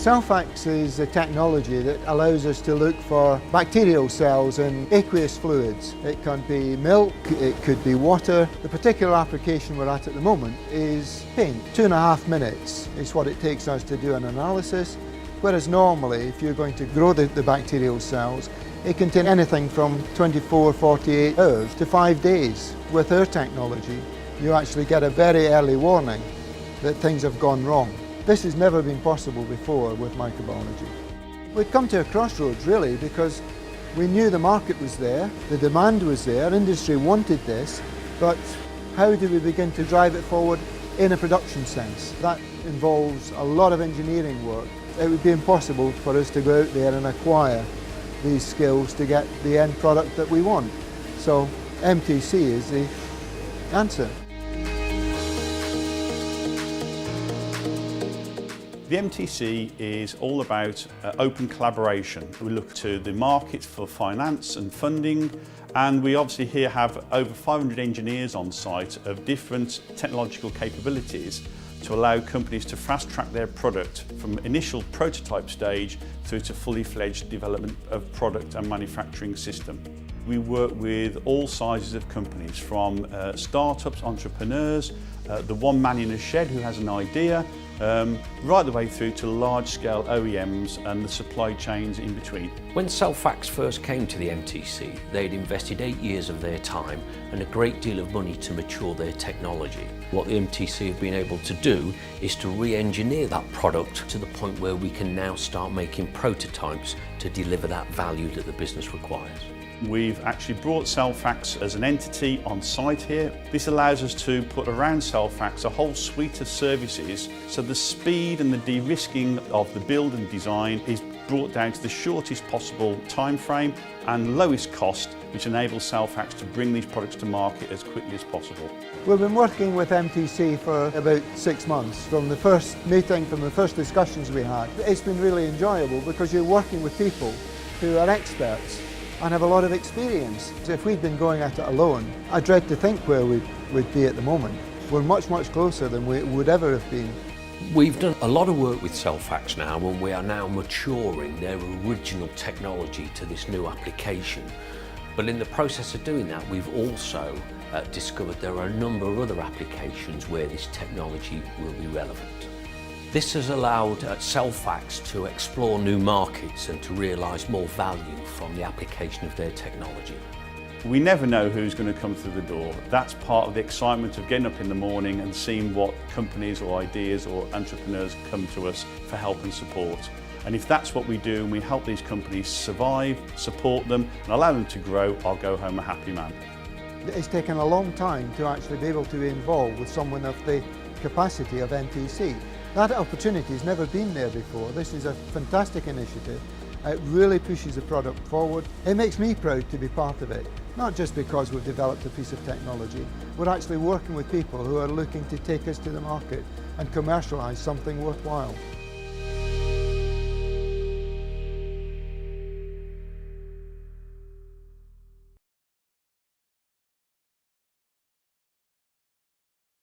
CellFacts is a technology that allows us to look for bacterial cells in aqueous fluids. It can be milk, it could be water. The particular application we're at the moment is paint. 2.5 minutes is what it takes us to do an analysis, whereas normally if you're going to grow the bacterial cells, it can take anything from 24, 48 hours to 5 days. With our technology, you actually get a very early warning that things have gone wrong. This has never been possible before with microbiology. We'd come to a crossroads really because we knew the market was there, the demand was there, industry wanted this, but how do we begin to drive it forward in a production sense? That involves a lot of engineering work. It would be impossible for us to go out there and acquire these skills to get the end product that we want. So MTC is the answer. The MTC is all about open collaboration. We look to the market for finance and funding, and we obviously here have over 500 engineers on site of different technological capabilities to allow companies to fast track their product from initial prototype stage through to fully fledged development of product and manufacturing system. We work with all sizes of companies, from startups, entrepreneurs, the one man in a shed who has an idea, right the way through to large-scale OEMs and the supply chains in between. When CellFacts first came to the MTC, they'd invested 8 years of their time and a great deal of money to mature their technology. What the MTC have been able to do is to re-engineer that product to the point where we can now start making prototypes to deliver that value that the business requires. We've actually brought CellFacts as an entity on site here. This allows us to put around CellFacts a whole suite of services, so the speed and the de-risking of the build and design is brought down to the shortest possible time frame and lowest cost, which enables CellFacts to bring these products to market as quickly as possible. We've been working with MTC for about 6 months. From the first meeting, from the first discussions we had, it's been really enjoyable because you're working with people who are experts and have a lot of experience. If we'd been going at it alone, I dread to think where we'd be at the moment. We're much, much closer than we would ever have been. We've done a lot of work with CellFacts now, and we are now maturing their original technology to this new application. But in the process of doing that, we've also discovered there are a number of other applications where this technology will be relevant. This has allowed CellFacts to explore new markets and to realise more value from the application of their technology. We never know who's going to come through the door. That's part of the excitement of getting up in the morning and seeing what companies or ideas or entrepreneurs come to us for help and support. And if that's what we do and we help these companies survive, support them and allow them to grow, I'll go home a happy man. It's taken a long time to actually be able to be involved with someone of the capacity of MTC. That opportunity has never been there before. This is a fantastic initiative. It really pushes the product forward. It makes me proud to be part of it, not just because we've developed a piece of technology. We're actually working with people who are looking to take us to the market and commercialise something worthwhile.